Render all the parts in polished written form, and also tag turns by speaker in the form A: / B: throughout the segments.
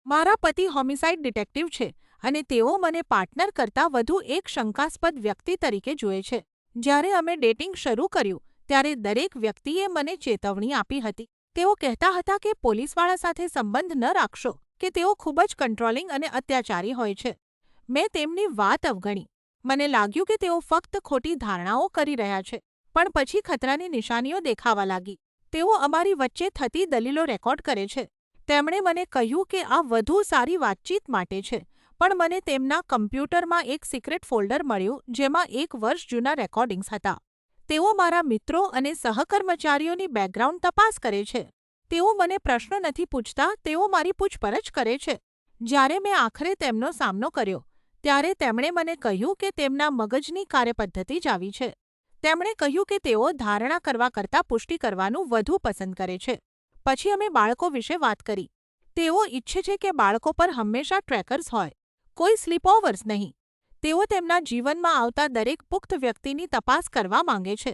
A: મારા પતિ homicide detective છે અને તેઓ મને પાર્ટનર કરતાં વધુ એક શંકાસ્પદ વ્યક્તિ તરીકે જુએ છે. જ્યારે અમે ડેટિંગ શરૂ કર્યું ત્યારે દરેક વ્યક્તિએ મને ચેતવણી આપી હતી. તેઓ કહેતા હતા કે પોલીસવાળા સાથે સંબંધ ન રાખશો કે તેઓ ખૂબ જ કંટ્રોલિંગ અને અત્યાચારી હોય છે. મેં તેમની વાત અવગણી. મને લાગ્યું કે તેઓ ફક્ત ખોટી ધારણાઓ કરી રહ્યા છે, પણ પછી ખતરાની નિશાનીઓ દેખાવા લાગી. તેઓ અમારી વચ્ચે થતી દલીલો રેકોર્ડ કરે છે. તેમણે મને કહ્યું કે આ વધુ સારી વાતચીત માટે છે, પણ મને તેમના કમ્પ્યુટરમાં એક સિક્રેટ ફોલ્ડર મળ્યું જેમાં 1 વર્ષ જૂના રેકોર્ડિંગ્સ હતા. તેઓ મારા મિત્રો અને સહકર્મચારીઓની બેકગ્રાઉન્ડ તપાસ કરે છે. તેઓ મને પ્રશ્નો નથી પૂછતા, તેઓ મારી પૂછપરછ કરે છે. જ્યારે મેં આખરે તેમનો સામનો કર્યો, ત્યારે તેમણે મને કહ્યું કે તેમના મગજની કાર્યપદ્ધતિ જ આવી છે. તેમણે કહ્યું કે તેઓ ધારણા કરવા કરતાં પુષ્ટિ કરવાનું વધુ પસંદ કરે છે. પછી અમે બાળકો વિશે વાત કરી. તેઓ ઈચ્છે છે કે બાળકો પર હંમેશા ટ્રેકર્સ હોય, કોઈ સ્લીપઓવર્સ નહીં. તેઓ તેમના જીવનમાં આવતા દરેક પુખ્ત વ્યક્તિની તપાસ કરવા માંગે છે.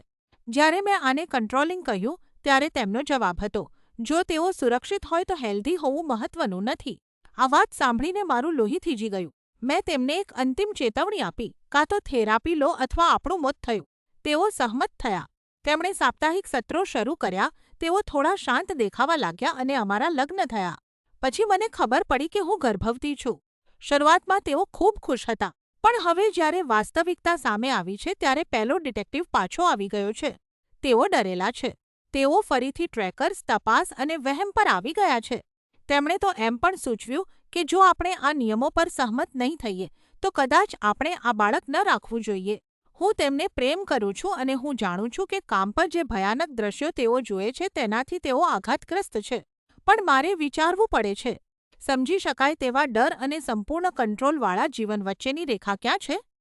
A: જ્યારે મેં આને કંટ્રોલિંગ કહ્યું, ત્યારે તેમનો જવાબ હતો, જો તેઓ સુરક્ષિત હોય તો હેલ્ધી હોવું મહત્વનું નથી. આ વાત સાંભળીને મારું લોહી થીજી ગયું. મેં તેમને એક અંતિમ ચેતવણી આપી, કાં તો થેરાપી લો અથવા આપણું મોત થયું. તેઓ સહમત થયા. તેમણે સાપ્તાહિક સત્રો શરૂ કર્યા. તેઓ થોડા શાંત દેખાવા લાગ્યા અને અમારા લગ્ન થયા. પછી મને ખબર પડી કે હું ગર્ભવતી છું. શરૂઆતમાં તેઓ ખૂબ ખુશ હતા, પણ હવે જ્યારે વાસ્તવિકતા સામે આવી છે ત્યારે પેલો ડિટેક્ટિવ પાછો આવી ગયો છે. તેઓ ડરેલા છે. તેઓ ફરીથી ટ્રેકર્સ, તપાસ અને વહેમ પર આવી ગયા છે. તેમણે તો એમ પણ સૂચવ્યું કે જો આપણે આ નિયમો પર સહમત નહીં થઈએ, તો કદાચ આપણે આ બાળક ન રાખવું જોઈએ. હું તેમને પ્રેમ કરું છું અને હું જાણું છું કે કામ પર જે ભયાનક દ્રશ્યો તેઓ જુએ છે તેનાથી તેઓ આઘાતગ્રસ્ત છે. પણ મારે વિચારવું પડે છે. સમજી શકાય તેવા ડર અને સંપૂર્ણ કંટ્રોલવાળા જીવન વચ્ચેની રેખા ક્યાં છે?